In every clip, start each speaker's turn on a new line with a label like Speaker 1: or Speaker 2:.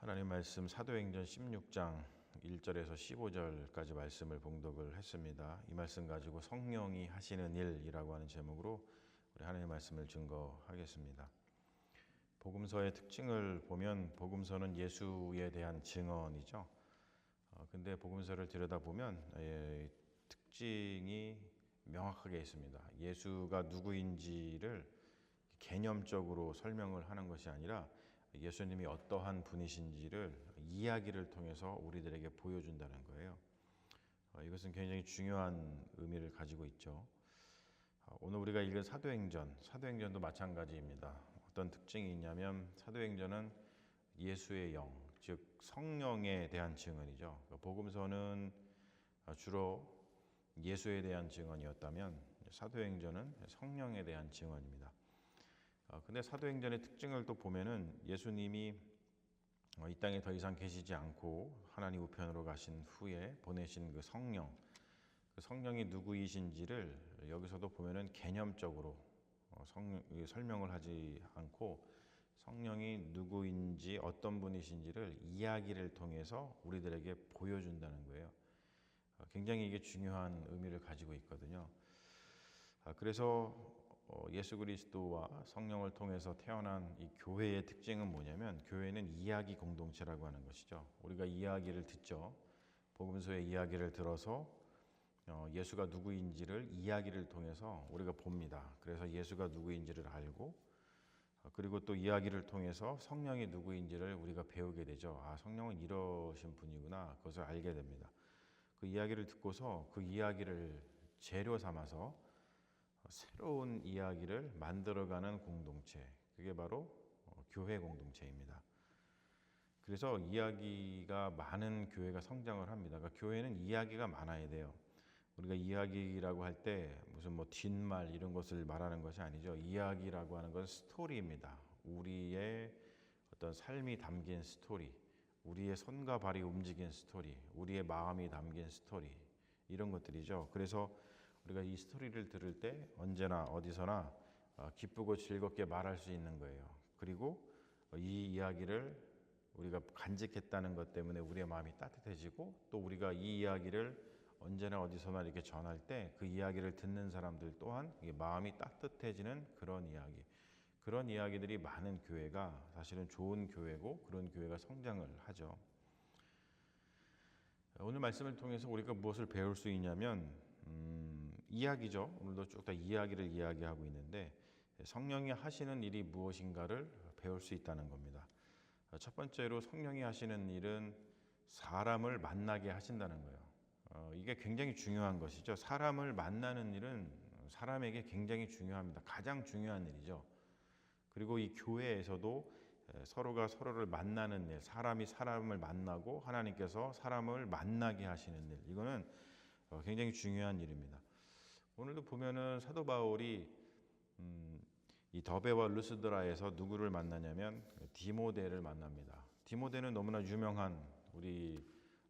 Speaker 1: 하나님 말씀 사도행전 16장 1절에서 15절까지 말씀을 봉독을 했습니다. 이 말씀 가지고 성령이 하시는 일이라고 하는 제목으로 우리 하나님의 말씀을 증거하겠습니다. 복음서의 특징을 보면 복음서는 예수에 대한 증언이죠. 근데 복음서를 들여다보면 특징이 명확하게 있습니다. 예수가 누구인지를 개념적으로 설명을 하는 것이 아니라 예수님이 어떠한 분이신지를 이야기를 통해서 우리들에게 보여준다는 거예요. 이것은 굉장히 중요한 의미를 가지고 있죠. 오늘 우리가 읽은 사도행전도 마찬가지입니다. 어떤 특징이 있냐면 사도행전은 예수의 영, 즉 성령에 대한 증언이죠. 복음서는 주로 예수에 대한 증언이었다면 사도행전은 성령에 대한 증언입니다. 근데 사도행전의 특징을 또 보면은 예수님이 이 땅에 더 이상 계시지 않고 하나님 우편으로 가신 후에 보내신 그 성령이 누구이신지를 여기서도 보면은 개념적으로 설명을 하지 않고 성령이 누구인지 어떤 분이신지를 이야기를 통해서 우리들에게 보여준다는 거예요. 굉장히 이게 중요한 의미를 가지고 있거든요. 그래서 예수 그리스도와 성령을 통해서 태어난 이 교회의 특징은 뭐냐면 교회는 이야기 공동체라고 하는 것이죠. 우리가 이야기를 듣죠. 복음서의 이야기를 들어서 예수가 누구인지를 이야기를 통해서 우리가 봅니다. 그래서 예수가 누구인지를 알고 그리고 또 이야기를 통해서 성령이 누구인지를 우리가 배우게 되죠. 성령은 이러신 분이구나. 그것을 알게 됩니다. 그 이야기를 듣고서 그 이야기를 재료 삼아서 새로운 이야기를 만들어가는 공동체, 그게 바로 교회 공동체입니다. 그래서 이야기가 많은 교회가 성장을 합니다. 그러니까 교회는 이야기가 많아야 돼요. 우리가 이야기라고 할 때 무슨 뒷말 이런 것을 말하는 것이 아니죠. 이야기라고 하는 건 스토리입니다. 우리의 어떤 삶이 담긴 스토리, 우리의 손과 발이 움직인 스토리, 우리의 마음이 담긴 스토리, 이런 것들이죠. 그래서 우리가 이 스토리를 들을 때 언제나 어디서나 기쁘고 즐겁게 말할 수 있는 거예요. 그리고 이 이야기를 우리가 간직했다는 것 때문에 우리의 마음이 따뜻해지고 또 우리가 이 이야기를 언제나 어디서나 이렇게 전할 때 그 이야기를 듣는 사람들 또한 마음이 따뜻해지는 그런 이야기들이 많은 교회가 사실은 좋은 교회고 그런 교회가 성장을 하죠. 오늘 말씀을 통해서 우리가 무엇을 배울 수 있냐면 이야기죠. 오늘도 쭉 다 이야기를 이야기하고 있는데 성령이 하시는 일이 무엇인가를 배울 수 있다는 겁니다. 첫 번째로 성령이 하시는 일은 사람을 만나게 하신다는 거예요. 이게 굉장히 중요한 것이죠. 사람을 만나는 일은 사람에게 굉장히 중요합니다. 가장 중요한 일이죠. 그리고 이 교회에서도 서로가 서로를 만나는 일, 사람이 사람을 만나고 하나님께서 사람을 만나게 하시는 일, 이거는 굉장히 중요한 일입니다. 오늘도 보면은 사도 바울이 이 더베와 르스드라에서 누구를 만나냐면 디모데를 만납니다. 디모데는 너무나 유명한 우리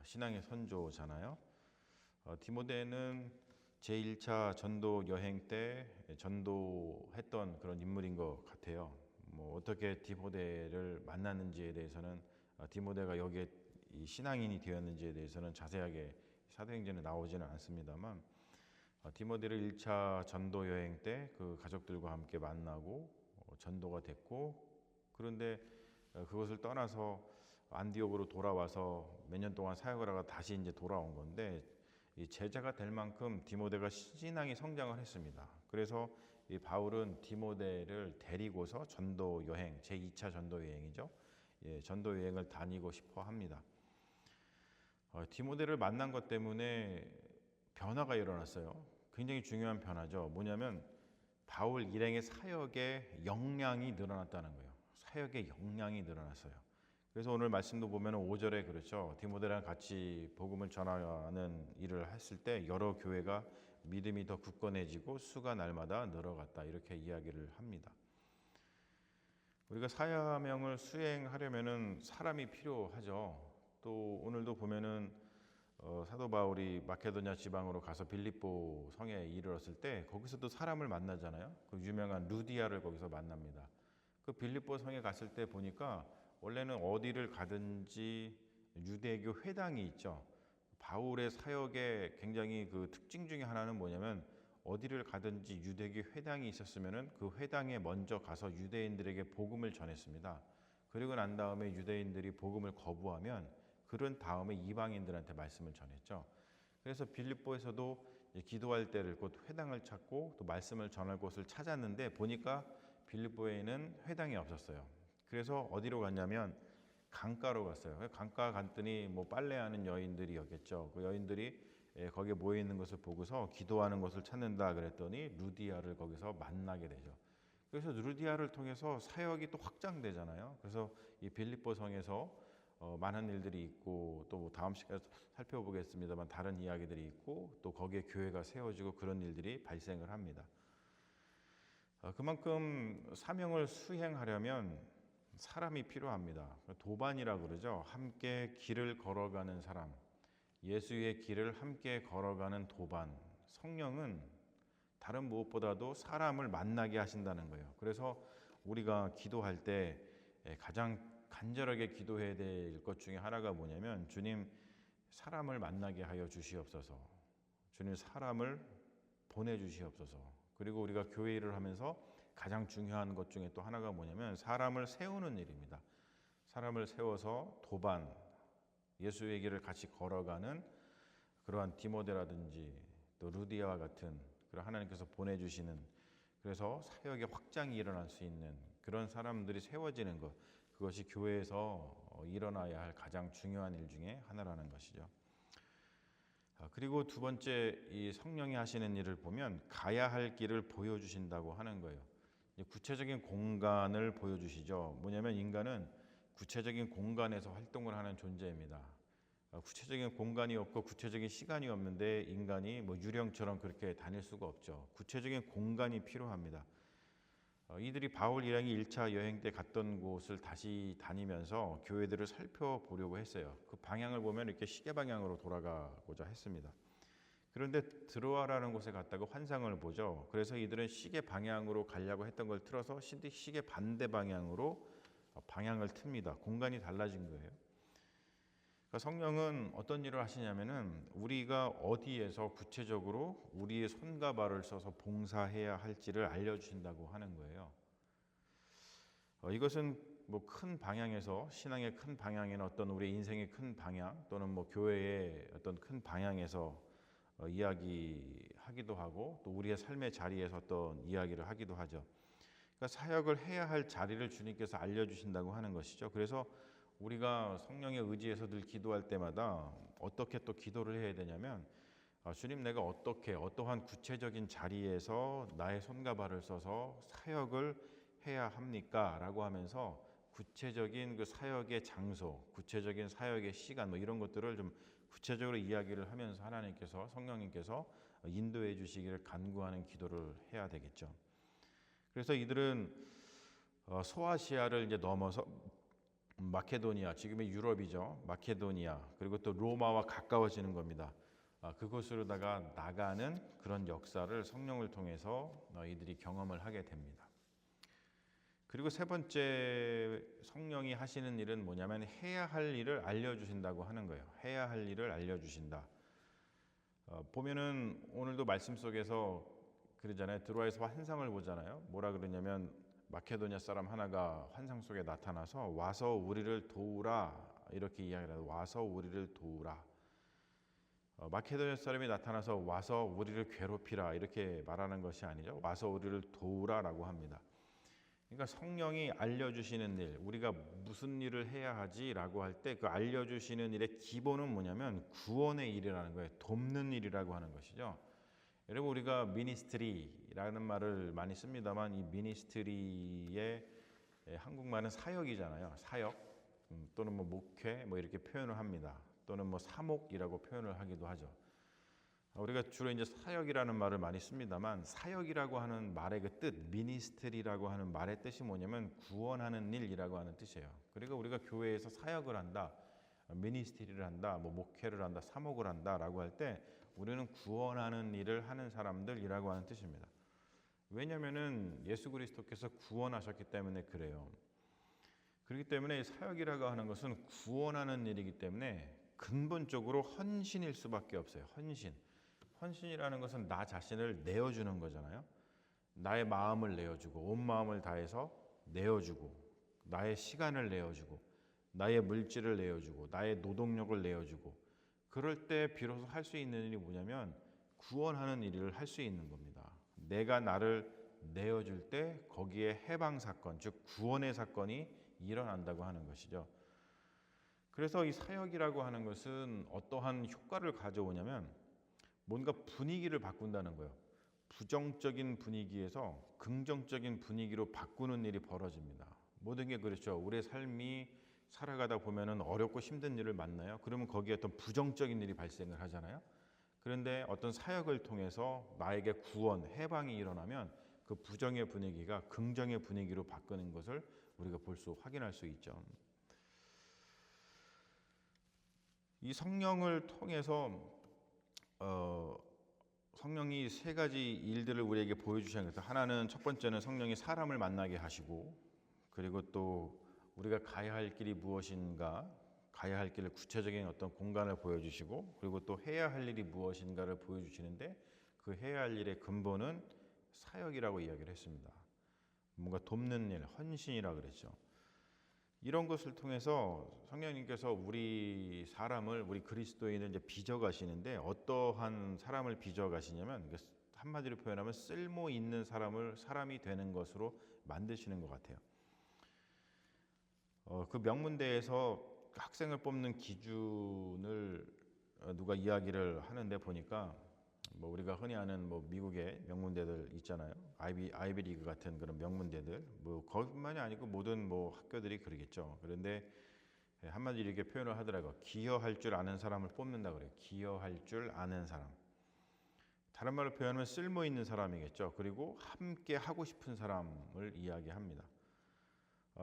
Speaker 1: 신앙의 선조잖아요. 디모데는 제1차 전도 여행 때 전도했던 그런 인물인 것 같아요. 어떻게 디모데를 만났는지에 대해서는 디모데가 여기에 신앙인이 되었는지에 대해서는 자세하게 사도행전에 나오지는 않습니다만 디모데를 1차 전도 여행 때 그 가족들과 함께 만나고 전도가 됐고 그런데 그것을 떠나서 안디옥으로 돌아와서 몇 년 동안 사역을 하다가 다시 이제 돌아온 건데 이 제자가 될 만큼 디모데가 신앙이 성장을 했습니다. 그래서 이 바울은 디모데를 데리고서 전도 여행, 제2차 전도 여행이죠. 전도 여행을 다니고 싶어 합니다. 디모데를 만난 것 때문에 변화가 일어났어요. 굉장히 중요한 변화죠. 뭐냐면 바울 일행의 사역의 역량이 늘어났다는 거예요. 사역의 역량이 늘어났어요. 그래서 오늘 말씀도 보면 5절에 그렇죠. 디모데랑 같이 복음을 전하는 일을 했을 때 여러 교회가 믿음이 더 굳건해지고 수가 날마다 늘어갔다. 이렇게 이야기를 합니다. 우리가 사명을 수행하려면은 사람이 필요하죠. 또 오늘도 보면은 사도 바울이 마케도냐 지방으로 가서 빌립보 성에 이르렀을 때 거기서도 사람을 만나잖아요. 그 유명한 루디아를 거기서 만납니다. 그 빌립보 성에 갔을 때 보니까 원래는 어디를 가든지 유대교 회당이 있죠. 바울의 사역의 굉장히 그 특징 중에 하나는 뭐냐면 어디를 가든지 유대교 회당이 있었으면은 그 회당에 먼저 가서 유대인들에게 복음을 전했습니다. 그리고 난 다음에 유대인들이 복음을 거부하면 그런 다음에 이방인들한테 말씀을 전했죠. 그래서 빌립보에서도 기도할 때를 곧 회당을 찾고 또 말씀을 전할 곳을 찾았는데 보니까 빌립보에는 회당이 없었어요. 그래서 어디로 갔냐면 강가로 갔어요. 강가 갔더니 뭐 빨래하는 여인들이었겠죠. 그 여인들이 거기에 모여 있는 것을 보고서 기도하는 것을 찾는다 그랬더니 루디아를 거기서 만나게 되죠. 그래서 루디아를 통해서 사역이 또 확장되잖아요. 그래서 이 빌립보 성에서 많은 일들이 있고 또 다음 시간에 살펴보겠습니다만 다른 이야기들이 있고 또 거기에 교회가 세워지고 그런 일들이 발생을 합니다. 그만큼 사명을 수행하려면 사람이 필요합니다. 도반이라 그러죠. 함께 길을 걸어가는 사람, 예수의 길을 함께 걸어가는 도반. 성령은 다른 무엇보다도 사람을 만나게 하신다는 거예요. 그래서 우리가 기도할 때 가장 간절하게 기도해야 될 것 중에 하나가 뭐냐면 주님 사람을 만나게 하여 주시옵소서. 주님 사람을 보내주시옵소서. 그리고 우리가 교회 일을 하면서 가장 중요한 것 중에 또 하나가 뭐냐면 사람을 세우는 일입니다. 사람을 세워서 도반, 예수의 길을 같이 걸어가는 그러한 디모데라든지 또 루디아와 같은 그런 하나님께서 보내주시는 그래서 사역의 확장이 일어날 수 있는 그런 사람들이 세워지는 것, 그것이 교회에서 일어나야 할 가장 중요한 일 중에 하나라는 것이죠. 그리고 두 번째 이 성령이 하시는 일을 보면 가야 할 길을 보여주신다고 하는 거예요. 구체적인 공간을 보여주시죠. 뭐냐면 인간은 구체적인 공간에서 활동을 하는 존재입니다. 구체적인 공간이 없고 구체적인 시간이 없는데 인간이 뭐 유령처럼 그렇게 다닐 수가 없죠. 구체적인 공간이 필요합니다. 이들이 바울이랑이 1차 여행 때 갔던 곳을 다시 다니면서 교회들을 살펴보려고 했어요. 그 방향을 보면 이렇게 시계 방향으로 돌아가고자 했습니다. 그런데 드로아라는 곳에 갔다가 환상을 보죠. 그래서 이들은 시계 방향으로 가려고 했던 걸 틀어서 시계 반대 방향으로 방향을 틉니다. 공간이 달라진 거예요. 그러니까 성령은 어떤 일을 하시냐면은 우리가 어디에서 구체적으로 우리의 손과 발을 써서 봉사해야 할지를 알려주신다고 하는 거예요. 이것은 뭐 큰 방향에서 신앙의 큰 방향이나 어떤 우리 인생의 큰 방향 또는 뭐 교회의 어떤 큰 방향에서 이야기하기도 하고 또 우리의 삶의 자리에서 어떤 이야기를 하기도 하죠. 그러니까 사역을 해야 할 자리를 주님께서 알려주신다고 하는 것이죠. 그래서 우리가 성령의 의지에서 늘 기도할 때마다 어떻게 또 기도를 해야 되냐면 주님 내가 어떻게 어떠한 구체적인 자리에서 나의 손과 발을 써서 사역을 해야 합니까? 라고 하면서 구체적인 그 사역의 장소, 구체적인 사역의 시간 뭐 이런 것들을 좀 구체적으로 이야기를 하면서 하나님께서 성령님께서 인도해 주시기를 간구하는 기도를 해야 되겠죠. 그래서 이들은 소아시아를 이제 넘어서 마케도니아, 지금의 유럽이죠. 마케도니아 그리고 또 로마와 가까워지는 겁니다. 그곳으로다가 나가는 그런 역사를 성령을 통해서 이들이 경험을 하게 됩니다. 그리고 세 번째 성령이 하시는 일은 뭐냐면 해야 할 일을 알려주신다고 하는 거예요. 해야 할 일을 알려주신다. 보면은 오늘도 말씀 속에서 그러잖아요. 드로아에서 환상을 보잖아요. 뭐라 그러냐면 마케도니아 사람 하나가 환상 속에 나타나서 와서 우리를 도우라 이렇게 이야기를 해요. 와서 우리를 도우라. 마케도니아 사람이 나타나서 와서 우리를 괴롭히라 이렇게 말하는 것이 아니죠. 와서 우리를 도우라라고 합니다. 그러니까 성령이 알려주시는 일, 우리가 무슨 일을 해야 하지라고 할 때 그 알려주시는 일의 기본은 뭐냐면 구원의 일이라는 거예요. 돕는 일이라고 하는 것이죠. 여러분 우리가 미니스트리라는 말을 많이 씁니다만 이 미니스트리의 한국말은 사역이잖아요. 사역 또는 뭐 목회 뭐 이렇게 표현을 합니다. 또는 뭐 사목이라고 표현을 하기도 하죠. 우리가 주로 이제 사역이라는 말을 많이 씁니다만 사역이라고 하는 말의 그 뜻, 미니스트리라고 하는 말의 뜻이 뭐냐면 구원하는 일이라고 하는 뜻이에요. 그리고 우리가 교회에서 사역을 한다, 미니스트리를 한다, 뭐 목회를 한다, 사목을 한다라고 할 때 우리는 구원하는 일을 하는 사람들이라고 하는 뜻입니다. 왜냐하면은 예수 그리스도께서 구원하셨기 때문에 그래요. 그렇기 때문에 사역이라고 하는 것은 구원하는 일이기 때문에 근본적으로 헌신일 수밖에 없어요. 헌신. 헌신이라는 것은 나 자신을 내어주는 거잖아요. 나의 마음을 내어주고 온 마음을 다해서 내어주고 나의 시간을 내어주고 나의 물질을 내어주고 나의 노동력을 내어주고 그럴 때 비로소 할 수 있는 일이 뭐냐면 구원하는 일을 할 수 있는 겁니다. 내가 나를 내어줄 때 거기에 해방 사건, 즉 구원의 사건이 일어난다고 하는 것이죠. 그래서 이 사역이라고 하는 것은 어떠한 효과를 가져오냐면 뭔가 분위기를 바꾼다는 거예요. 부정적인 분위기에서 긍정적인 분위기로 바꾸는 일이 벌어집니다. 모든 게 그렇죠. 우리의 삶이 살아가다 보면은 어렵고 힘든 일을 만나요. 그러면 거기에 어떤 부정적인 일이 발생을 하잖아요. 그런데 어떤 사역을 통해서 나에게 구원, 해방이 일어나면 그 부정의 분위기가 긍정의 분위기로 바꾸는 것을 우리가 확인할 수 있죠. 이 성령을 통해서 성령이 세 가지 일들을 우리에게 보여주시는 것은 하나는 첫 번째는 성령이 사람을 만나게 하시고 그리고 또 우리가 가야 할 길이 무엇인가 가야 할 길을 구체적인 어떤 공간을 보여주시고 그리고 또 해야 할 일이 무엇인가를 보여주시는데 그 해야 할 일의 근본은 사역이라고 이야기를 했습니다. 뭔가 돕는 일, 헌신이라 그랬죠. 이런 것을 통해서 성령님께서 우리 사람을 우리 그리스도인을 이제 빚어 가시는데 어떠한 사람을 빚어 가시냐면 한마디로 표현하면 쓸모 있는 사람이 되는 것으로 만드시는 것 같아요. 그 명문대에서 학생을 뽑는 기준을 누가 이야기를 하는데 보니까 뭐 우리가 흔히 아는 뭐 미국의 명문대들 있잖아요. 아이비리그 같은 그런 명문대들 뭐 거기만이 아니고 모든 뭐 학교들이 그러겠죠. 그런데 한마디로 이렇게 표현을 하더라고요. 기여할 줄 아는 사람을 뽑는다 그래요. 기여할 줄 아는 사람. 다른 말로 표현하면 쓸모 있는 사람이겠죠. 그리고 함께 하고 싶은 사람을 이야기합니다.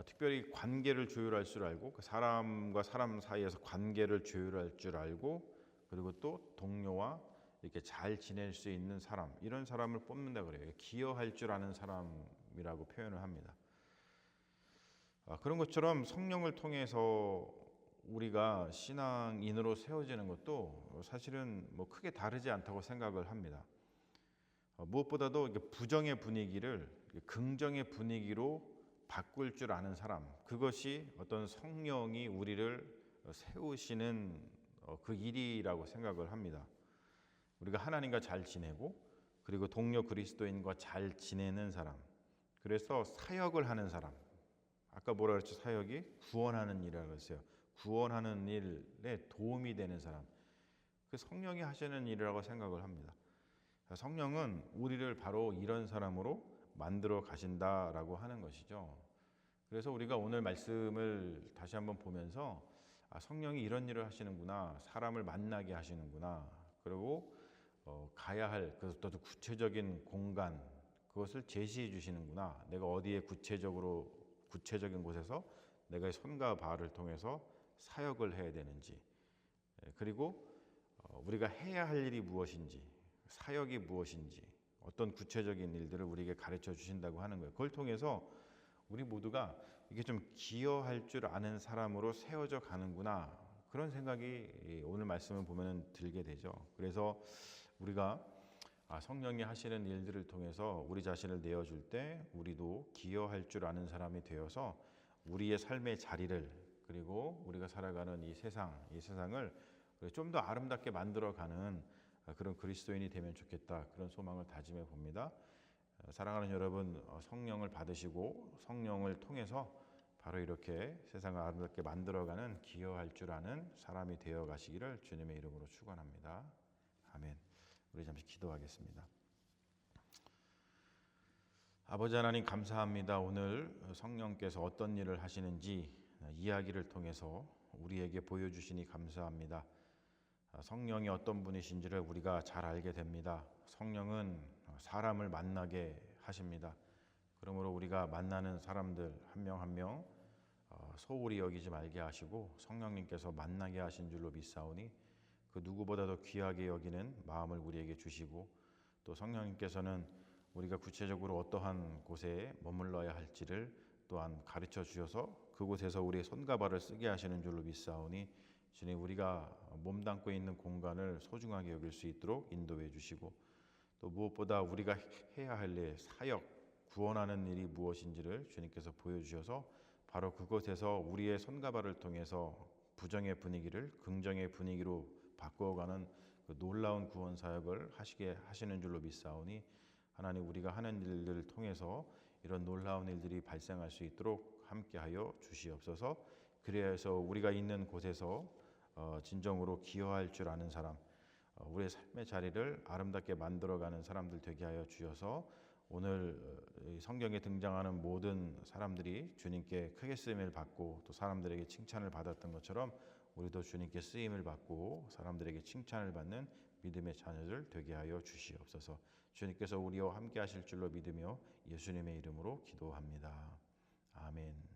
Speaker 1: 특별히 관계를 조율할 줄 알고 그 사람과 사람 사이에서 관계를 조율할 줄 알고 그리고 또 동료와 이렇게 잘 지낼 수 있는 사람 이런 사람을 뽑는다 그래요. 기여할 줄 아는 사람이라고 표현을 합니다. 그런 것처럼 성령을 통해서 우리가 신앙인으로 세워지는 것도 사실은 뭐 크게 다르지 않다고 생각을 합니다. 무엇보다도 부정의 분위기를 긍정의 분위기로 바꿀 줄 아는 사람 그것이 어떤 성령이 우리를 세우시는 그 일이라고 생각을 합니다. 우리가 하나님과 잘 지내고 그리고 동료 그리스도인과 잘 지내는 사람 그래서 사역을 하는 사람 아까 뭐라 그랬죠? 사역이 구원하는 일이라고 했어요. 구원하는 일에 도움이 되는 사람 그 성령이 하시는 일이라고 생각을 합니다. 성령은 우리를 바로 이런 사람으로 만들어 가신다라고 하는 것이죠. 그래서 우리가 오늘 말씀을 다시 한번 보면서 성령이 이런 일을 하시는구나 사람을 만나게 하시는구나 그리고 가야 할 그것도 구체적인 공간 그것을 제시해 주시는구나 내가 어디에 구체적인 곳에서 내가 손과 발을 통해서 사역을 해야 되는지 그리고 우리가 해야 할 일이 무엇인지 사역이 무엇인지 어떤 구체적인 일들을 우리에게 가르쳐 주신다고 하는 거예요. 그걸 통해서 우리 모두가 이게 좀 기여할 줄 아는 사람으로 세워져 가는구나 그런 생각이 오늘 말씀을 보면 들게 되죠. 그래서 우리가 성령이 하시는 일들을 통해서 우리 자신을 내어줄 때 우리도 기여할 줄 아는 사람이 되어서 우리의 삶의 자리를 그리고 우리가 살아가는 이 세상을 좀 더 아름답게 만들어가는 그런 그리스도인이 되면 좋겠다 그런 소망을 다짐해 봅니다. 사랑하는 여러분 성령을 받으시고 성령을 통해서 바로 이렇게 세상을 아름답게 만들어가는 기여할 줄 아는 사람이 되어 가시기를 주님의 이름으로 축원합니다. 아멘. 우리 잠시 기도하겠습니다. 아버지 하나님 감사합니다. 오늘 성령께서 어떤 일을 하시는지 이야기를 통해서 우리에게 보여주시니 감사합니다. 성령이 어떤 분이신지를 우리가 잘 알게 됩니다. 성령은 사람을 만나게 하십니다. 그러므로 우리가 만나는 사람들 한 명 한 명 소홀히 여기지 말게 하시고 성령님께서 만나게 하신 줄로 믿사오니 그 누구보다도 귀하게 여기는 마음을 우리에게 주시고 또 성령님께서는 우리가 구체적으로 어떠한 곳에 머물러야 할지를 또한 가르쳐 주셔서 그 그곳에서 우리의 손과 발을 쓰게 하시는 줄로 믿사오니 주님, 우리가 몸담고 있는 공간을 소중하게 여길 수 있도록 인도해 주시고, 또 무엇보다 우리가 해야 할 일, 사역, 구원하는 일이 무엇인지를 주님께서 보여주셔서 바로 그곳에서 우리의 손과 발을 통해서 부정의 분위기를 긍정의 분위기로 바꾸어가는 그 놀라운 구원 사역을 하시게 하시는 줄로 믿사오니, 하나님, 우리가 하는 일들을 통해서 이런 놀라운 일들이 발생할 수 있도록 함께하여 주시옵소서. 그래서 우리가 있는 곳에서 진정으로 기여할 줄 아는 사람, 우리의 삶의 자리를 아름답게 만들어가는 사람들 되게 하여 주셔서 오늘 성경에 등장하는 모든 사람들이 주님께 크게 쓰임을 받고 또 사람들에게 칭찬을 받았던 것처럼 우리도 주님께 쓰임을 받고 사람들에게 칭찬을 받는 믿음의 자녀들 되게 하여 주시옵소서. 주님께서 우리와 함께 하실 줄로 믿으며 예수님의 이름으로 기도합니다. 아멘.